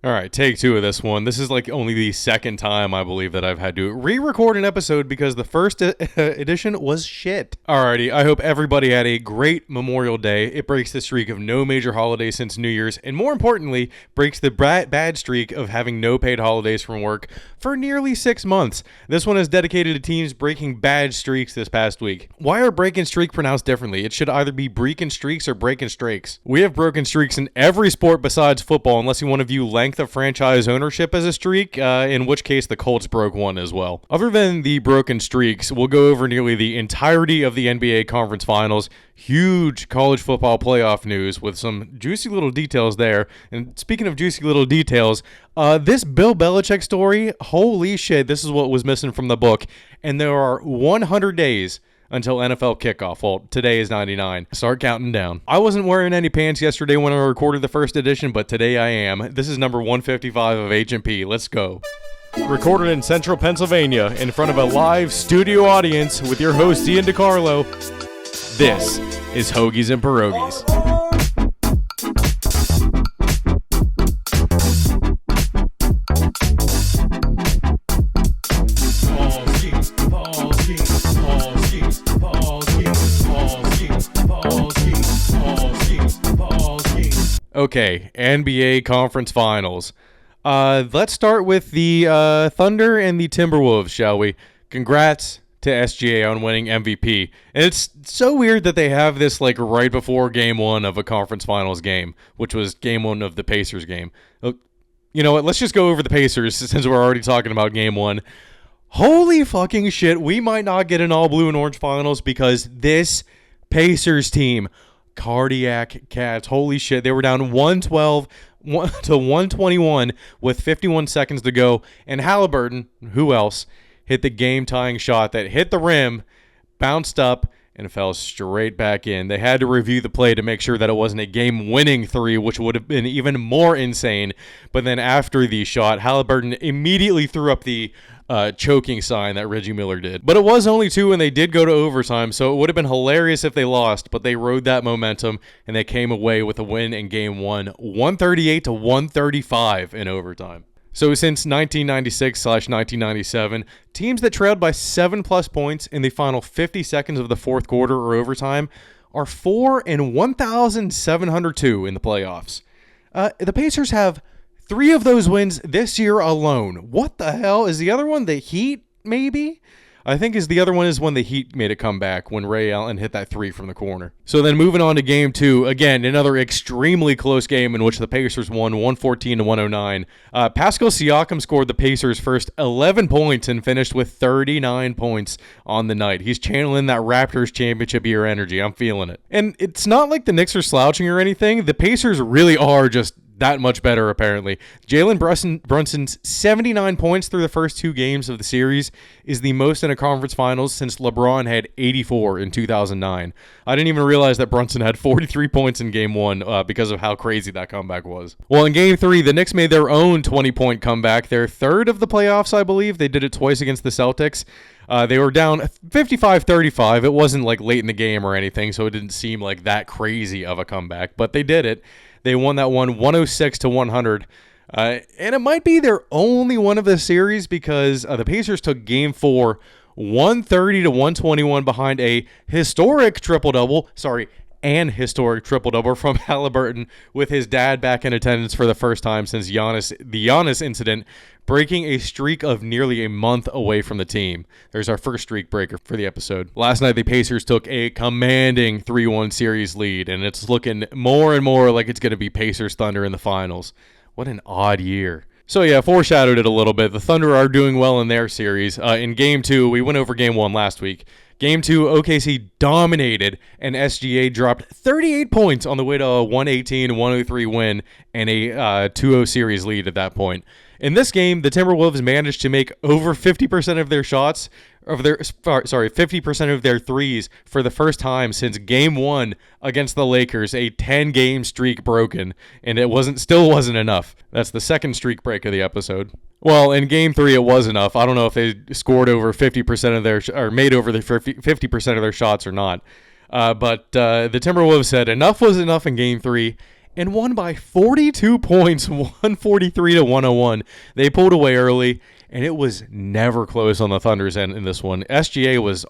All right, take two of this one. This is like only the second time I believe that I've had to re-record an episode because the first edition was shit. Alrighty, I hope everybody had a great Memorial Day. It breaks the streak of no major holidays since New Year's, and more importantly, breaks the bad streak of having no paid holidays from work for nearly 6 months. This one is dedicated to teams breaking bad streaks this past week. Why are break and streak pronounced differently? It should either be breek and streaks or break and strakes. We have broken streaks in every sport besides football, unless you want to view length of franchise ownership as a streak, in which case the Colts broke one as well. Other than the broken streaks, we'll go over nearly the entirety of the NBA Conference Finals, huge college football playoff news with some juicy little details there. And speaking of juicy little details, this Bill Belichick story, holy shit, this is what was missing from the book. And there are 100 days until NFL kickoff. Well, today is 99. Start counting down. I wasn't wearing any pants yesterday when I recorded the first edition, but today I am. This is number 155 of HN'P. Let's go. Recorded in central Pennsylvania in front of a live studio audience with your host Ian DiCarlo. This is Hoagies and Pierogis. Okay, NBA Conference Finals. Let's start with the Thunder and the Timberwolves, shall we? Congrats to SGA on winning MVP. And it's so weird that they have this like right before game one of a conference finals game, which was game one of the Pacers game. You know what? Let's just go over the Pacers since we're already talking about game one. Holy fucking shit. We might not get an all blue and orange finals because this Pacers team, cardiac cats, holy shit. They were down 112 to 121 with 51 seconds to go. And Halliburton, who else, hit the game-tying shot that hit the rim, bounced up, and fell straight back in. They had to review the play to make sure that it wasn't a game-winning three, which would have been even more insane. But then after the shot, Halliburton immediately threw up the choking sign that Reggie Miller did. But it was only 2, and they did go to overtime, so it would have been hilarious if they lost, but they rode that momentum, and they came away with a win in game one, 138 to 135 in overtime. So since 1996/1997, teams that trailed by 7+ points in the final 50 seconds of the fourth quarter or overtime are 4-1,702 in the playoffs. The Pacers have 3 of those wins this year alone. What the hell? Is the other one the Heat, maybe? I think the other one is when the Heat made a comeback when Ray Allen hit that 3 from the corner. So then moving on to game 2, again, another extremely close game in which the Pacers won 114 to 109. Pascal Siakam scored the Pacers' first 11 points and finished with 39 points on the night. He's channeling that Raptors championship year energy. I'm feeling it. And it's not like the Knicks are slouching or anything. The Pacers really are just that much better, apparently. Jalen Brunson's 79 points through the first 2 games of the series is the most in a conference finals since LeBron had 84 in 2009. I didn't even realize that Brunson had 43 points in game 1 because of how crazy that comeback was. Well, in game 3, the Knicks made their own 20-point comeback, their third of the playoffs, I believe. They did it twice against the Celtics. They were down 55-35. It wasn't like late in the game or anything, so it didn't seem like that crazy of a comeback, but they did it. They won that one 106 to 100. And it might be their only one of the series because the Pacers took game 4, 130 to 121 behind an historic triple-double from Halliburton with his dad back in attendance for the first time since the Giannis incident, breaking a streak of nearly a month away from the team. There's our first streak breaker for the episode. Last night, the Pacers took a commanding 3-1 series lead, and it's looking more and more like it's going to be Pacers Thunder in the finals. What an odd year. So yeah, foreshadowed it a little bit. The Thunder are doing well in their series. In Game 2, we went over Game 1 last week. Game 2, OKC dominated, and SGA dropped 38 points on the way to a 118-103 win and a 2-0 series lead at that point. In this game, the Timberwolves managed to make over 50% of their shots, 50% of their threes for the first time since Game 1 against the Lakers, a 10-game streak broken, and it still wasn't enough. That's the second streak break of the episode. Well, in Game 3, it was enough. I don't know if they scored over 50% of or made over the 50% of their shots or not. But the Timberwolves said enough was enough in Game 3, and won by 42 points, 143 to 101. They pulled away early, and it was never close on the Thunder's end in this one. SGA was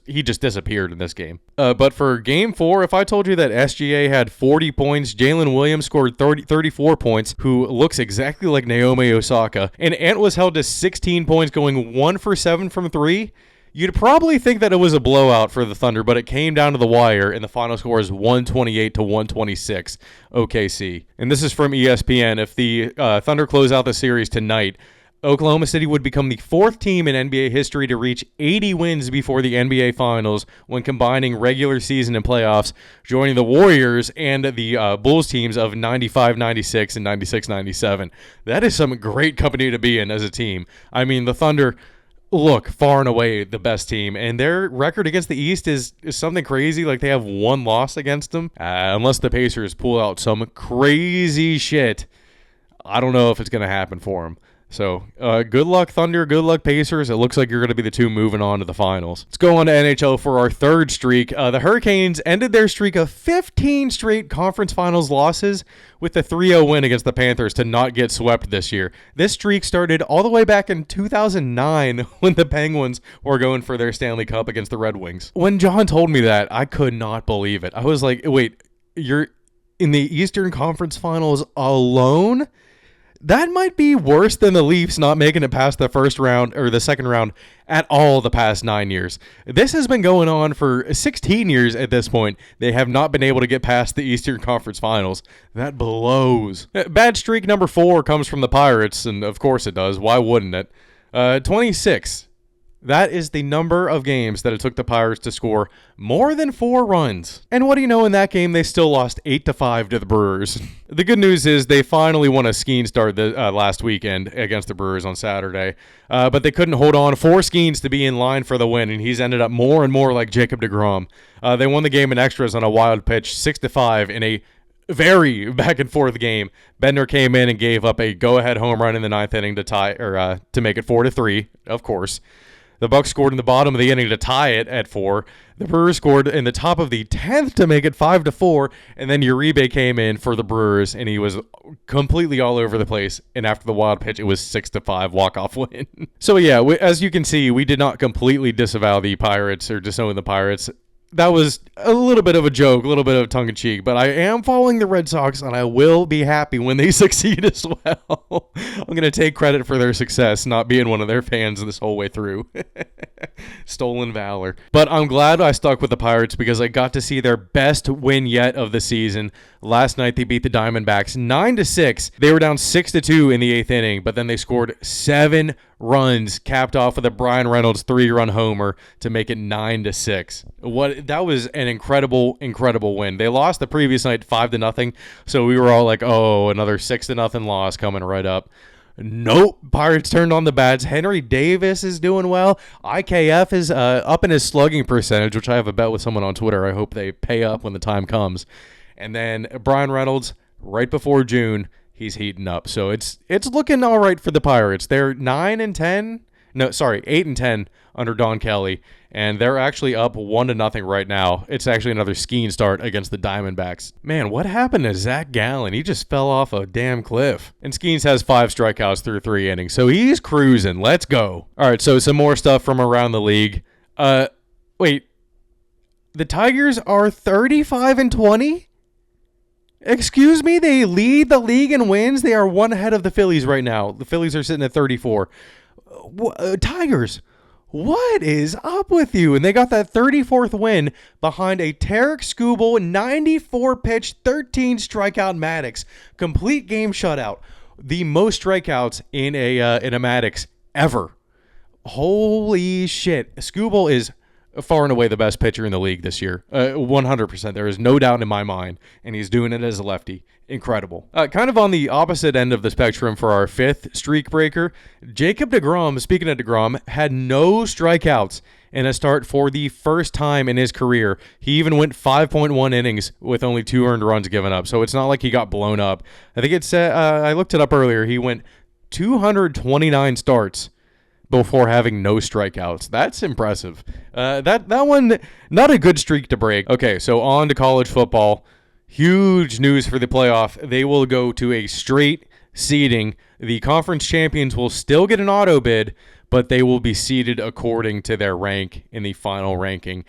he just disappeared in this game. But for game 4, if I told you that SGA had 40 points, Jalen Williams scored 34 points, who looks exactly like Naomi Osaka, and Ant was held to 16 points, going 1 for 7 from 3, you'd probably think that it was a blowout for the Thunder, but it came down to the wire, and the final score is 128 to 126 OKC. And this is from ESPN. If the Thunder close out the series tonight, Oklahoma City would become the 4th team in NBA history to reach 80 wins before the NBA Finals when combining regular season and playoffs, joining the Warriors and the Bulls teams of 95-96 and 96-97. That is some great company to be in as a team. I mean, the Thunder look far and away the best team, and their record against the East is something crazy. Like, they have 1 loss against them. Unless the Pacers pull out some crazy shit, I don't know if it's going to happen for them. So, good luck, Thunder. Good luck, Pacers. It looks like you're going to be the two moving on to the finals. Let's go on to NHL for our 3rd streak. The Hurricanes ended their streak of 15 straight conference finals losses with a 3-0 win against the Panthers to not get swept this year. This streak started all the way back in 2009 when the Penguins were going for their Stanley Cup against the Red Wings. When John told me that, I could not believe it. I was like, wait, you're in the Eastern Conference Finals alone? That might be worse than the Leafs not making it past the first round or the second round at all the past 9 years. This has been going on for 16 years at this point. They have not been able to get past the Eastern Conference Finals. That blows. Bad streak number 4 comes from the Pirates, and of course it does. Why wouldn't it? 26. That is the number of games that it took the Pirates to score more than 4 runs. And what do you know, in that game, they still lost 8-5 to the Brewers. The good news is they finally won a skiing start last weekend against the Brewers on Saturday. But they couldn't hold on for Skeens to be in line for the win, and he's ended up more and more like Jacob deGrom. They won the game in extras on a wild pitch, 6-5 in a very back and forth game. Bender came in and gave up a go-ahead home run in the 9th inning to tie or to make it 4-3, of course. The Bucks scored in the bottom of the inning to tie it at 4. The Brewers scored in the top of the 10th to make it 5-4, and then Uribe came in for the Brewers, and he was completely all over the place. And after the wild pitch, it was 6-5 walk-off win. So yeah, as you can see, we did not completely disavow the Pirates or disown the Pirates. That was a little bit of a joke, a little bit of tongue-in-cheek, but I am following the Red Sox, and I will be happy when they succeed as well. I'm going to take credit for their success, not being one of their fans this whole way through. Stolen valor. But I'm glad I stuck with the Pirates because I got to see their best win yet of the season. Last night, they beat the Diamondbacks 9-6. They were down 6-2 in the 8th inning, but then they scored 7 runs, capped off with a Brian Reynolds 3-run homer to make it 9-6. That was an incredible win. They lost the previous night 5-0, so we were all like, oh, another 6-0 loss coming right up. Nope. Pirates turned on the bats. Henry Davis is doing well. IKF is up in his slugging percentage, which I have a bet with someone on Twitter. I hope they pay up when the time comes. And then Brian Reynolds, right before June, he's heating up. So it's looking all right for the Pirates. They're 8-10 under Don Kelly, and they're actually up 1-0 right now. It's actually another skiing start against the Diamondbacks. Man, what happened to Zach Gallen? He just fell off a damn cliff. And Skeens has 5 strikeouts through 3 innings, so he's cruising. Let's go. All right, so some more stuff from around the league. Wait, the Tigers are 35-20? Excuse me, they lead the league in wins. They are 1 ahead of the Phillies right now. The Phillies are sitting at 34. Tigers, what is up with you? And they got that 34th win behind a Tarek Skubal 94-pitch, 13-strikeout Maddox. Complete game shutout. The most strikeouts in a Maddox ever. Holy shit. Skubal is far and away the best pitcher in the league this year. 100%. There is no doubt in my mind. And he's doing it as a lefty. Incredible. Kind of on the opposite end of the spectrum for our 5th streak breaker, Jacob deGrom, speaking of deGrom, had no strikeouts in a start for the first time in his career. He even went 5.1 innings with only 2 earned runs given up. So it's not like he got blown up. I think it's, I looked it up earlier. He went 229 starts before having no strikeouts. That's impressive. That one, not a good streak to break. Okay, so on to college football. Huge news for the playoff. They will go to a straight seeding. The conference champions will still get an auto bid, but they will be seeded according to their rank in the final ranking.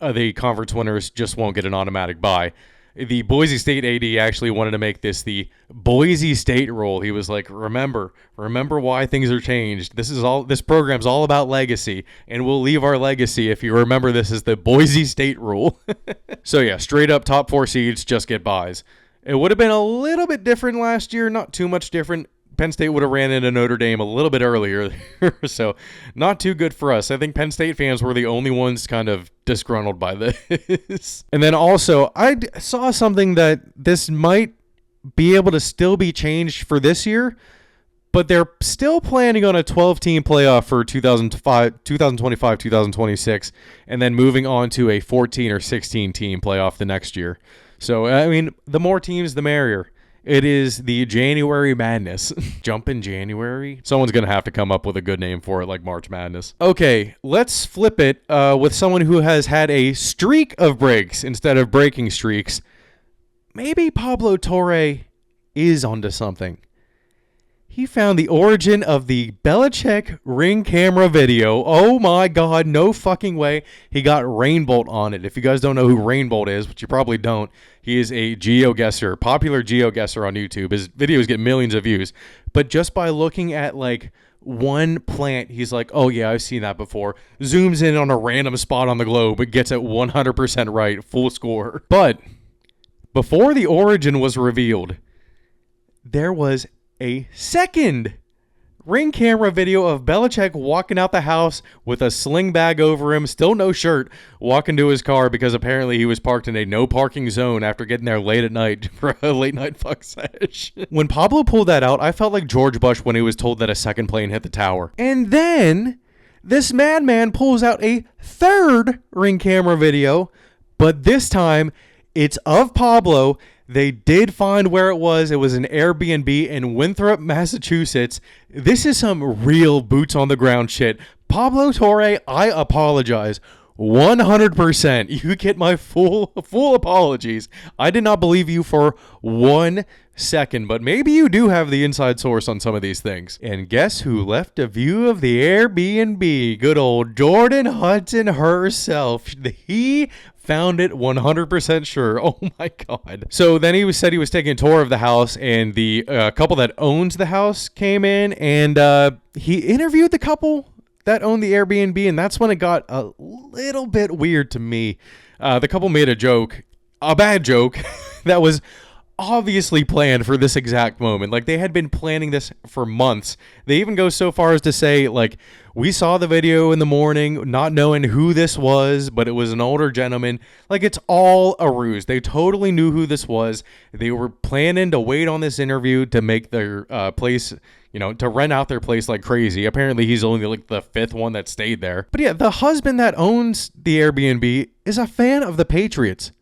The conference winners just won't get an automatic bye. The Boise State AD actually wanted to make this the Boise State rule. He was like, remember why things are changed. This program's all about legacy, and we'll leave our legacy if you remember this is the Boise State rule. So yeah, straight up top 4 seeds just get buys. It would have been a little bit different last year, not too much different. Penn State would have ran into Notre Dame a little bit earlier, so not too good for us. I think Penn State fans were the only ones kind of disgruntled by this. And then also, I saw something that this might be able to still be changed for this year, but they're still planning on a 12-team playoff for 2025-2026, and then moving on to a 14 or 16-team playoff the next year. So, I mean, the more teams, the merrier. It is the January Madness. Jumpin' January? Someone's going to have to come up with a good name for it, like March Madness. Okay, let's flip it with someone who has had a streak of breaks instead of breaking streaks. Maybe Pablo Torre is onto something. He found the origin of the Belichick ring camera video. Oh my God, no fucking way. He got Rainbolt on it. If you guys don't know who Rainbolt is, which you probably don't, he is a geoguesser, popular geoguesser on YouTube. His videos get millions of views. But just by looking at like one plant, he's like, oh yeah, I've seen that before. Zooms in on a random spot on the globe, but gets it 100% right, full score. But before the origin was revealed, there was a second ring camera video of Belichick walking out the house with a sling bag over him, still no shirt, walking to his car because apparently he was parked in a no parking zone after getting there late at night for a late night fuck sesh. When Pablo pulled that out, I felt like George Bush when he was told that a second plane hit the tower. And then this madman pulls out a third ring camera video, but this time it's of Pablo. They did find where it was. It was an Airbnb in Winthrop, Massachusetts. This is some real boots on the ground shit. Pablo Torre, I apologize 100%. You get my full apologies. I did not believe you for 1 second, but maybe you do have the inside source on some of these things. And guess who left a view of the Airbnb? Good old Jordan Hudson herself. He found it 100% sure. Oh my God. So then he said he was taking a tour of the house, and the couple that owns the house came in, and he interviewed the couple that owned the Airbnb, and that's when it got a little bit weird to me. The couple made a bad joke that was obviously planned for this exact moment. Like, they had been planning this for months. They even go so far as to say, like, we saw the video in the morning, not knowing who this was, but it was an older gentleman. Like, it's all a ruse. They totally knew who this was. They were planning to wait on this interview to make their place, to rent out their place like crazy. Apparently, he's only like the 5th one that stayed there. But yeah, the husband that owns the Airbnb is a fan of the Patriots.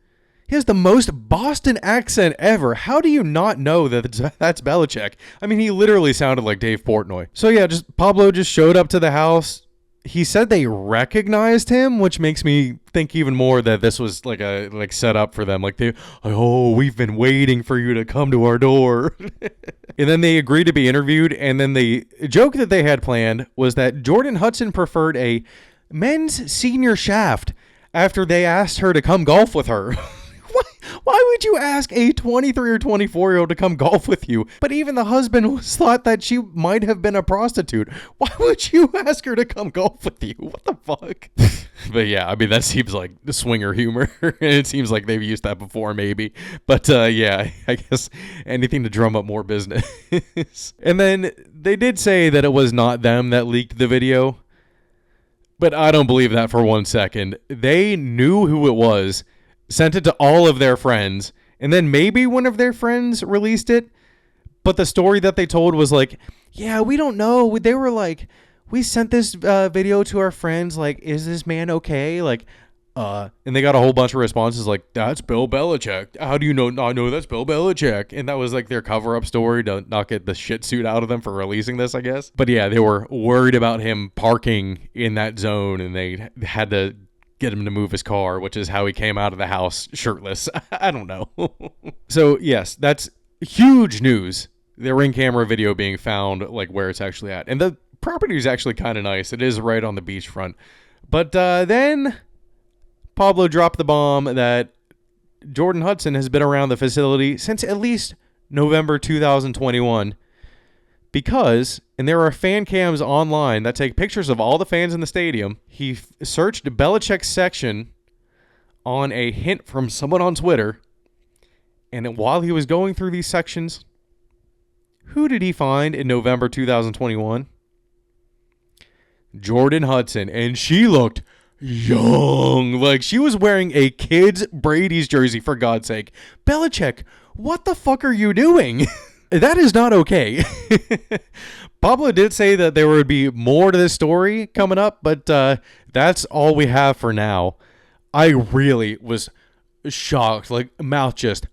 He has the most Boston accent ever. How do you not know that that's Belichick? I mean, he literally sounded like Dave Portnoy. So yeah, Pablo just showed up to the house. He said they recognized him, which makes me think even more that this was like set up for them. Like we've been waiting for you to come to our door. And then they agreed to be interviewed. And then the joke that they had planned was that Jordan Hudson preferred a men's senior shaft after they asked her to come golf with her. Why would you ask a 23 or 24-year-old to come golf with you? But even the husband thought that she might have been a prostitute. Why would you ask her to come golf with you? What the fuck? But yeah, I mean, that seems like the swinger humor. It seems like they've used that before, maybe. But yeah, I guess anything to drum up more business. And then they did say that it was not them that leaked the video. But I don't believe that for 1 second. They knew who it was, sent it to all of their friends, and then maybe one of their friends released it. But the story that they told was like, yeah, we don't know. They were like, we sent this video to our friends, like, is this man okay? Like, and they got a whole bunch of responses like, that's Bill Belichick. How do you not know that's Bill Belichick? And that was like their cover-up story to not get the shit suit out of them for releasing this, I guess. But yeah, they were worried about him parking in that zone, and they had to get him to move his car, which is how he came out of the house shirtless. I don't know. So, yes, that's huge news. The Ring camera video being found, like, where it's actually at. And the property is actually kind of nice. It is right on the beachfront. But then Pablo dropped the bomb that Jordan Hudson has been around the facility since at least November 2021. Because, and there are fan cams online that take pictures of all the fans in the stadium, he searched Belichick's section on a hint from someone on Twitter. And while he was going through these sections, who did he find in November 2021? Jordan Hudson. And she looked young. Like, she was wearing a kid's Brady's jersey, for God's sake. Belichick, what the fuck are you doing? That is not okay. Pablo did say that there would be more to this story coming up, but that's all we have for now. I really was shocked, like mouth just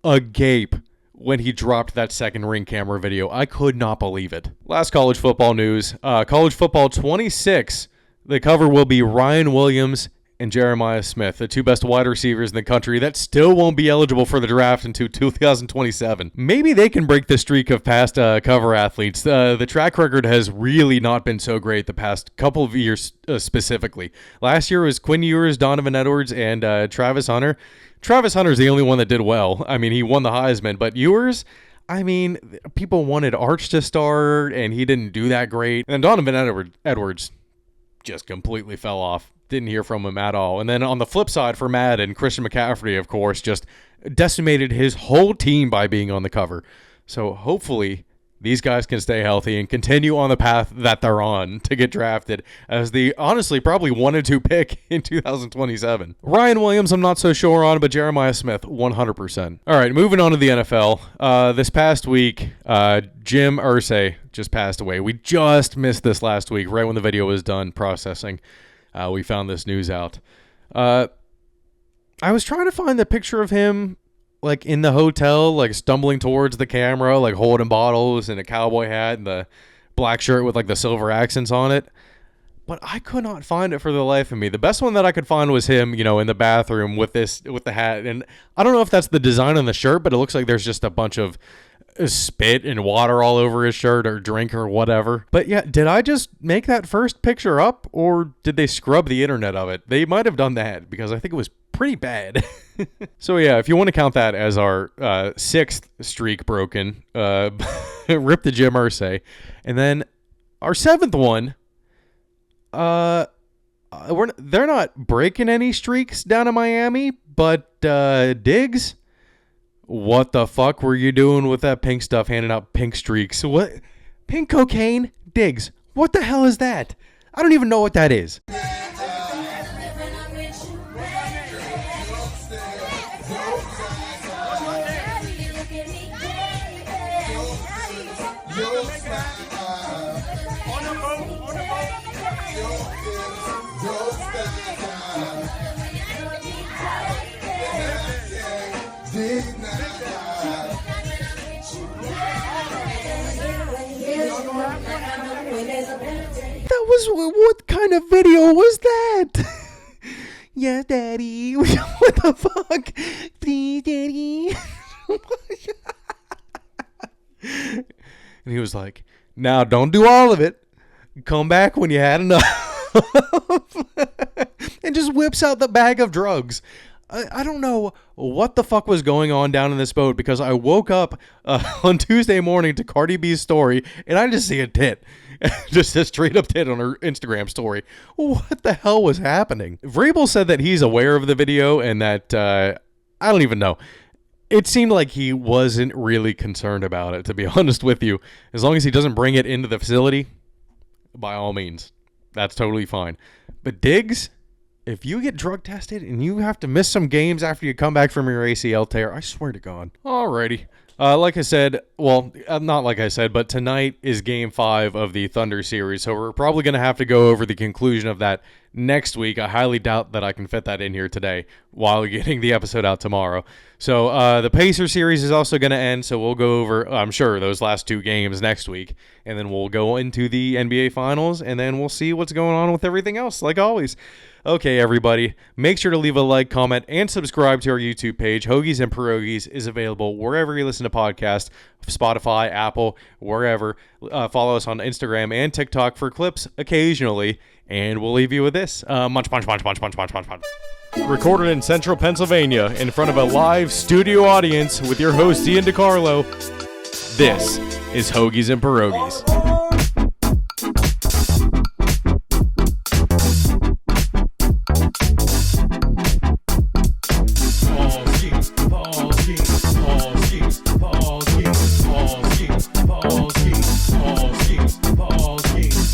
agape when he dropped that second Ring camera video. I could not believe it. Last college football news. College football 26. The cover will be Ryan Williams and Jeremiah Smith, the two best wide receivers in the country that still won't be eligible for the draft until 2027. Maybe they can break the streak of past cover athletes. The track record has really not been so great the past couple of years specifically. Last year was Quinn Ewers, Donovan Edwards, and Travis Hunter. Travis Hunter's the only one that did well. I mean, he won the Heisman, but Ewers, I mean, people wanted Arch to start, and he didn't do that great. And Donovan Edwards just completely fell off. Didn't hear from him at all. And then on the flip side for Madden, Christian McCaffrey, of course, just decimated his whole team by being on the cover. So hopefully these guys can stay healthy and continue on the path that they're on to get drafted as the, honestly, probably 1 and 2 pick in 2027. Ryan Williams, I'm not so sure on, but Jeremiah Smith, 100%. All right, moving on to the NFL. This past week, Jim Irsay just passed away. We just missed this last week, right when the video was done processing. We found this news out. I was trying to find the picture of him, like, in the hotel, like, stumbling towards the camera, like, holding bottles and a cowboy hat and the black shirt with, like, the silver accents on it. But I could not find it for the life of me. The best one that I could find was him, you know, in the bathroom with the hat. And I don't know if that's the design on the shirt, but it looks like there's just a bunch of spit and water all over his shirt or drink or whatever. But yeah, did I just make that first picture up, or did they scrub the internet of it? They might have done that because I think it was pretty bad. So yeah, if you want to count that as our 6th streak broken, rip the Jim Irsay. And then our 7th one, they're not breaking any streaks down in Miami, but Diggs, what the fuck were you doing with that pink stuff, handing out pink streaks? What? Pink cocaine? Diggs, what the hell is that? I don't even know what that is. That was, what kind of video was that? Yes, Daddy. What the fuck? Please, Daddy. And he was like, now don't do all of it. Come back when you had enough. And just whips out the bag of drugs. I don't know what the fuck was going on down in this boat, because I woke up on Tuesday morning to Cardi B's story and I just see a tit. Just a straight up tit on her Instagram story. What the hell was happening? Vrabel said that he's aware of the video and that, I don't even know. It seemed like he wasn't really concerned about it, to be honest with you. As long as he doesn't bring it into the facility, by all means, that's totally fine. But Diggs, if you get drug tested and you have to miss some games after you come back from your ACL tear, I swear to God. Alrighty. Like I said, well, not like I said, but tonight is Game 5 of the Thunder series, so we're probably going to have to go over the conclusion of that next week. I highly doubt that I can fit that in here today while getting the episode out tomorrow. So the Pacer series is also going to end, so we'll go over, I'm sure, those last 2 games next week, and then we'll go into the NBA Finals, and then we'll see what's going on with everything else, like always. Okay, everybody, make sure to leave a like, comment, and subscribe to our YouTube page. Hoagies and Pierogis is available wherever you listen to podcasts, Spotify, Apple, wherever. Follow us on Instagram and TikTok for clips occasionally, and we'll leave you with this. Munch, punch, punch, punch, punch, punch, punch, punch. Recorded in central Pennsylvania in front of a live studio audience with your host, Ian DiCarlo, this is Hoagies and Pierogis.